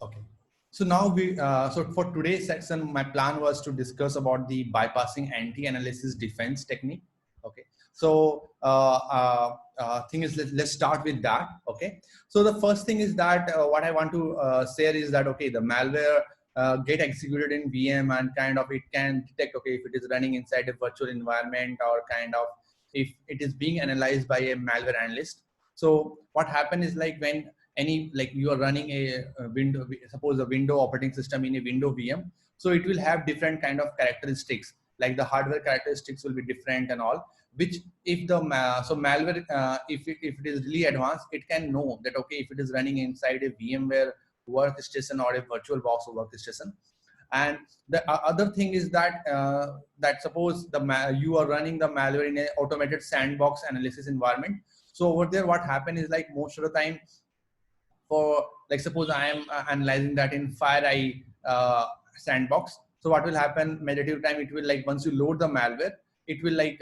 Okay. So now so for today's section, my plan was to discuss about the bypassing anti-analysis defense technique. Okay. So thing is, let's start with that. Okay. So the first thing is that what I want to share is that, okay, the malware get executed in VM, and kind of it can detect, okay, if it is running inside a virtual environment, or kind of if it is being analyzed by a malware analyst. So what happened is, like, when any, like, you are running a window, suppose a window operating system in a window VM, so it will have different kind of characteristics, like the hardware characteristics will be different and all, which if the so malware if it is really advanced, it can know that, okay, if it is running inside a VMware workstation or a virtual box or workstation. And the other thing is that that suppose you are running the malware in a automated sandbox analysis environment. So over there, what happen is, like, most of the time, for, like, suppose I am analyzing that in FireEye sandbox. So what will happen majority of time, it will, like, once you load the malware, it will, like,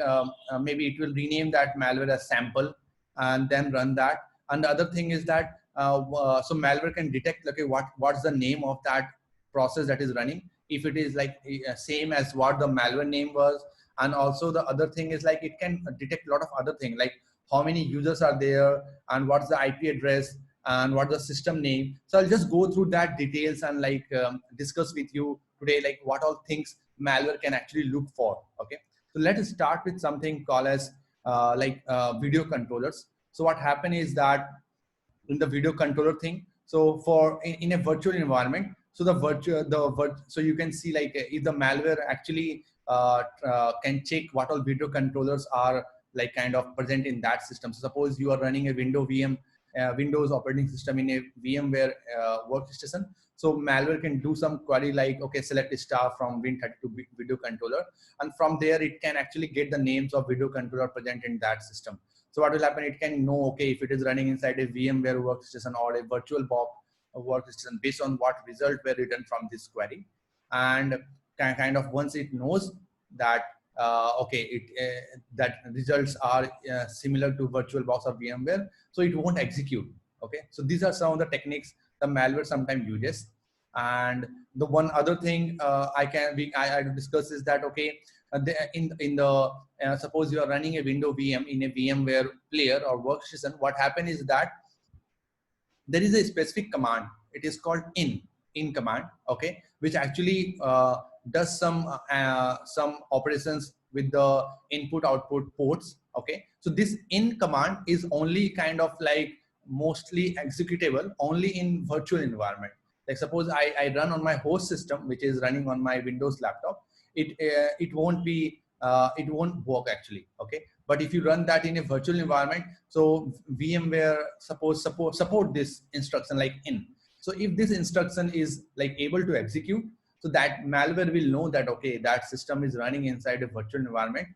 maybe it will rename that malware as sample and then run that. And the other thing is that so malware can detect, okay, what's the name of that process that is running, if it is, like, same as what the malware name was. And also the other thing is, like, it can detect a lot of other things, like how many users are there, and what's the IP address, and what's the system name. So I'll just go through that details and, like, discuss with you today, like, what all things malware can actually look for. Okay, so let us start with something called as video controllers. So what happened is that in the video controller thing, so for in a virtual environment, so so you can see, like, if the malware actually can check what all video controllers are, like, kind of present in that system. So suppose you are running a window VM Windows operating system in a VMware workstation. So malware can do some query like, okay, select star from Win32 video controller, and from there it can actually get the names of video controller present in that system. So what will happen? It can know, okay, if it is running inside a VMware workstation or a virtual box workstation, based on what result were written from this query. And kind of once it knows that okay, that results are similar to VirtualBox or VMware, so it won't execute. Okay, so these are some of the techniques the malware sometimes uses. And the one other thing I discuss is that, okay, in the suppose you are running a window VM in a VMware player or workstation, what happen is that there is a specific command. It is called in command, okay, which actually does some operations with the input output ports. Okay, so this in command is only kind of like mostly executable only in virtual environment. Like suppose I run on my host system, which is running on my Windows laptop, it won't work actually. Okay, but if you run that in a virtual environment, so VMware support this instruction like in. So if this instruction is like able to execute, so that malware will know that, okay, that system is running inside a virtual environment,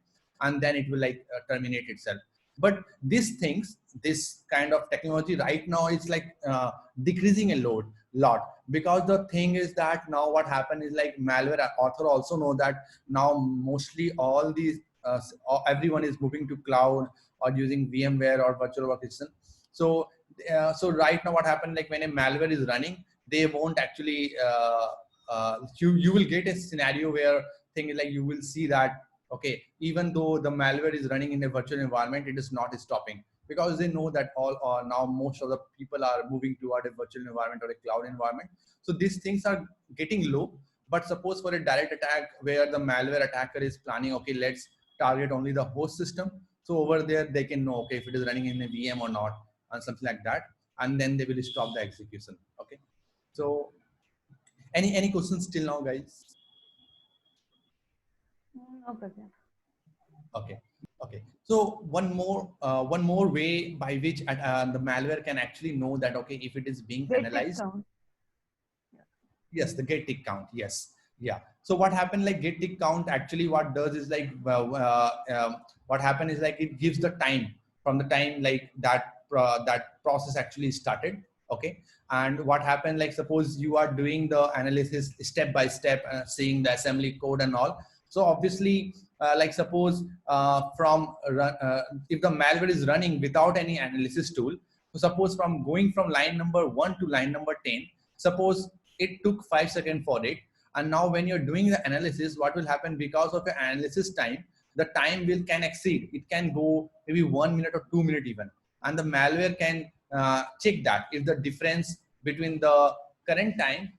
and then it will like terminate itself. But these things, this kind of technology right now is like decreasing a lot, because the thing is that now what happened is like malware author also know that now mostly all these everyone is moving to cloud or using VMware or virtual workstation. So so right now what happened, like when a malware is running, they won't actually you will get a scenario where thing is like you will see that, okay, even though the malware is running in a virtual environment, it is not stopping, because they know that all now most of the people are moving toward a virtual environment or a cloud environment. So these things are getting low. But suppose for a direct attack where the malware attacker is planning, okay, let's target only the host system. So over there they can know, okay, if it is running in a VM or not, and something like that, and then they will stop the execution. Okay, so any questions till now, guys? Okay. Okay. Okay. So one more way by which the malware can actually know that, okay, if it is being analyzed. Yes, the get tick count. Yes. Yeah. So what happened, like get tick count actually what does is like what happened is like it gives the time from the time like that process actually started. Okay. And what happened, like suppose you are doing the analysis step by step, seeing the assembly code and all. So obviously like suppose if the malware is running without any analysis tool, so suppose from going from line number 1 to line number 10, suppose it took 5 seconds for it. And now when you're doing the analysis, what will happen because of the analysis time, the time can exceed. It can go maybe 1 minute or 2 minutes even. And the malware can check that if the difference between the current time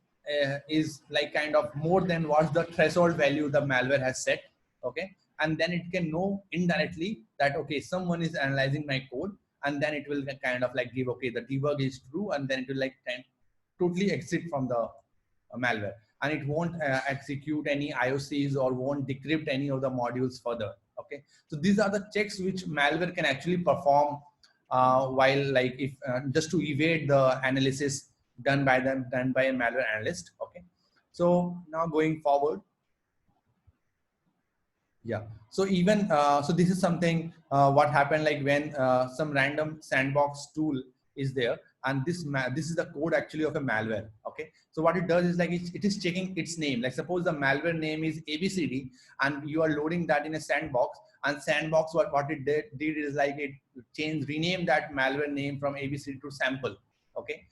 is like kind of more than what's the threshold value the malware has set. Okay. And then it can know indirectly that, okay, someone is analyzing my code, and then it will kind of like give, okay, the debug is true, and then it will like totally exit from the malware, and it won't execute any IOCs or won't decrypt any of the modules further. Okay, so these are the checks which malware can actually perform while like if just to evade the analysis done by a malware analyst. Okay, so now going forward. Yeah. So even so, this is something what happened like when some random sandbox tool is there, and this is the code actually of a malware. Okay. So what it does is like it is checking its name. Like suppose the malware name is ABCD, and you are loading that in a sandbox. And sandbox what it did is like it renamed that malware name from ABCD to sample. Okay.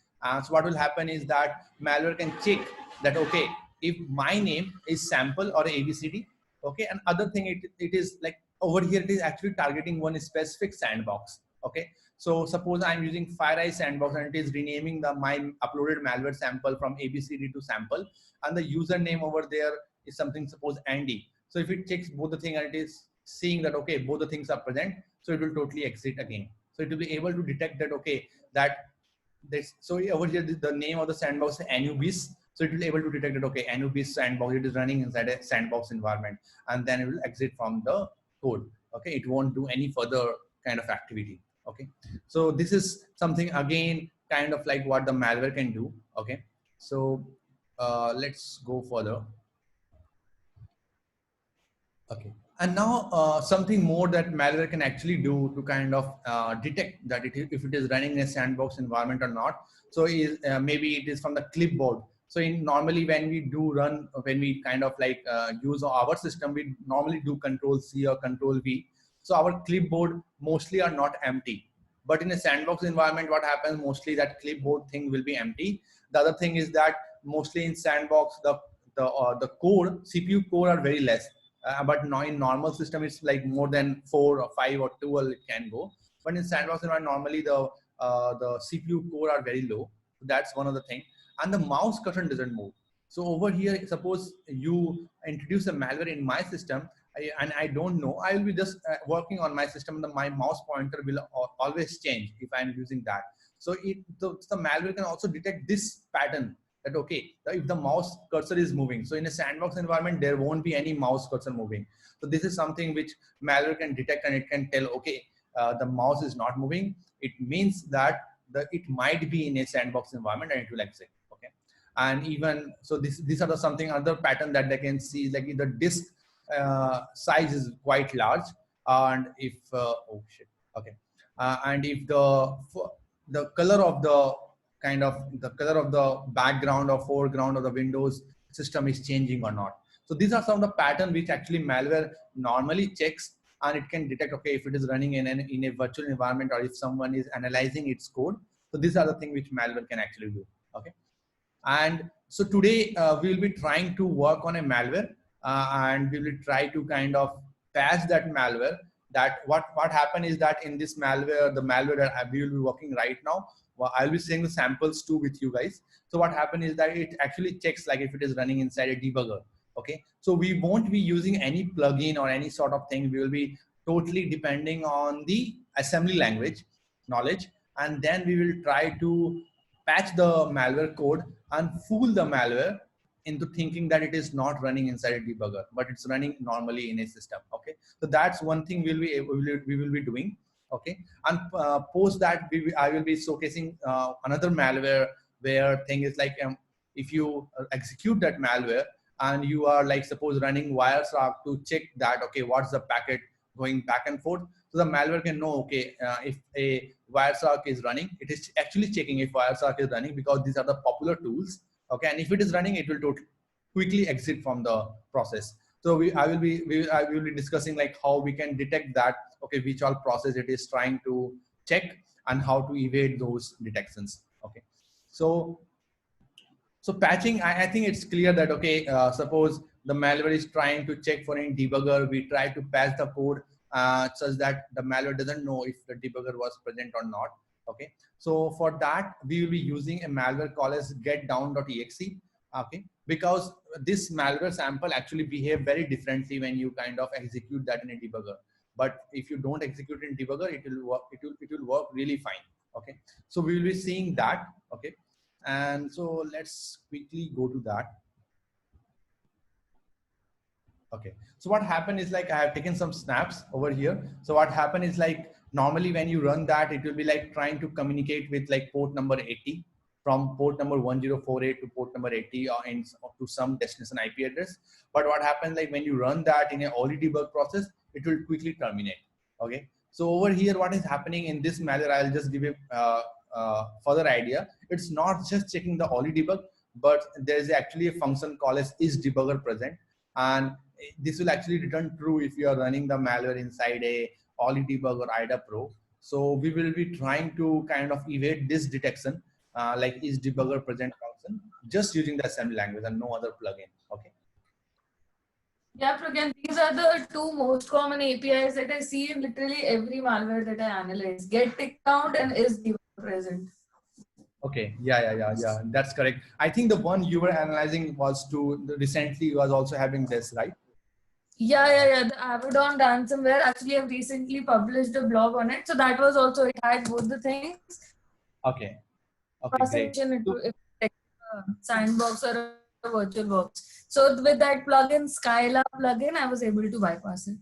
So what will happen is that malware can check that, okay, if my name is sample or ABCD. Okay, and other thing, it is like over here it is actually targeting one specific sandbox. Okay, so suppose I'm using FireEye sandbox and it is renaming my uploaded malware sample from ABCD to sample, and the username over there is something, suppose Andy. So if it checks both the thing and it is seeing that, okay, both the things are present, so it will totally exit again. So it will be able to detect that, okay, that this, so over here the name of the sandbox is Anubis. So it will be able to detect that, okay, Anubis sandbox, it is running inside a sandbox environment, and then it will exit from the code. Okay, it won't do any further kind of activity. Okay, so this is something again kind of like what the malware can do. Okay, so let's go further. Okay, and now something more that malware can actually do to kind of detect that if it is running in a sandbox environment or not. So is maybe it is from the clipboard. So normally when we kind of like use our system, we normally do Control-C or Control-V. So our clipboard mostly are not empty. But in a sandbox environment, what happens mostly that clipboard thing will be empty. The other thing is that mostly in sandbox, the code, CPU core are very less. But now in normal system, it's like more than 4 or 5 or 12 it can go. But in sandbox environment, normally the CPU core are very low. So that's one of the things. And the mouse cursor doesn't move. So over here, suppose you introduce a malware in my system, and I don't know, I will be just working on my system, and my mouse pointer will always change if I'm using that. So the malware can also detect this pattern, that, okay, if the mouse cursor is moving. So in a sandbox environment, there won't be any mouse cursor moving. So this is something which malware can detect, and it can tell, okay, the mouse is not moving. It means that it might be in a sandbox environment and it will exit. Okay, and even so, these are something other pattern that they can see, like if the disk size is quite large, and if oh shit, okay, and if the color of the background or foreground of the Windows system is changing or not. So these are some of the pattern which actually malware normally checks, and it can detect, okay, if it is running in a virtual environment or if someone is analyzing its code. So these are the things which malware can actually do. Okay, and so today we will be trying to work on a malware, and we will try to kind of patch that malware. That what happened is that in this malware, the malware that we will be working right now, well, I'll be sharing the samples too with you guys. So what happened is that it actually checks like if it is running inside a debugger. Okay, so we won't be using any plugin or any sort of thing. We will be totally depending on the assembly language knowledge, and then we will try to patch the malware code and fool the malware into thinking that it is not running inside a debugger, but it's running normally in a system. Okay, so that's one thing we will be doing. Okay, and post that I will be showcasing another malware where thing is like if you execute that malware and you are like suppose running Wireshark to check that, okay, what's the packet going back and forth. So the malware can know, okay, if a Wireshark is running, it is actually checking if Wireshark is running because these are the popular tools. Okay, and if it is running, it will quickly exit from the process. So I will be discussing like how we can detect that, okay, which all process it is trying to check and how to evade those detections. Okay, so So patching, I think it's clear that, okay, suppose the malware is trying to check for any debugger, we try to patch the code such that the malware doesn't know if the debugger was present or not. Okay, so for that we will be using a malware called as getdown.exe. Okay, because this malware sample actually behave very differently when you kind of execute that in a debugger. But if you don't execute in debugger, it will work. It will work really fine. Okay, so we will be seeing that. Okay, and so let's quickly go to that. Okay, so what happened is like I have taken some snaps over here. So what happened is like normally when you run that, it will be like trying to communicate with like port number 80 from port number 1048 to port number 80 or to some destination IP address. But what happens like when you run that in a OLE debug process, it will quickly terminate. Okay, so over here, what is happening in this malware, I'll just give you further idea. It's not just checking the OLE debug, but there is actually a function called as isDebugger present, and this will actually return true if you are running the malware inside a OLE debug or IDA Pro. So we will be trying to kind of evade this detection, like isDebugger present function, just using the assembly language and no other plugin. Okay. Yeah, Pragyan, these are the two most common APIs that I see in literally every malware that I analyze. Get tick count and isDebugger present. Okay, yeah. That's correct. I think the one you were analyzing was recently was also having this, right? Yeah. The Avedon ransomware. Actually, I've recently published a blog on it. So that was also, it had both the things. Okay, great. Into a sandbox or a virtual box. So with that plugin, Skylab plugin, I was able to bypass it.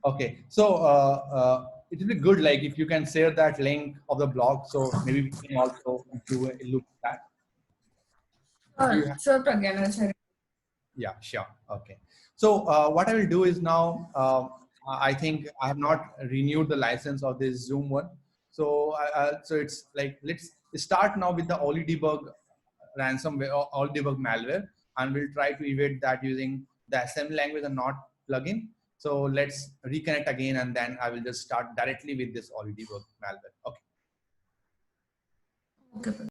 Okay, so it will be good, like if you can share that link of the blog, so maybe we can also do a look at that. Sure, Pragyan, I'll share it. Yeah, sure. Okay. So what I will do is now, I think I have not renewed the license of this Zoom one. So so it's like, let's start now with the OLE debug ransomware or OLE debug malware, and we'll try to evade that using the assembly language and not plugin. So let's reconnect again, and then I will just start directly with this OLE debug malware. Okay. Okay.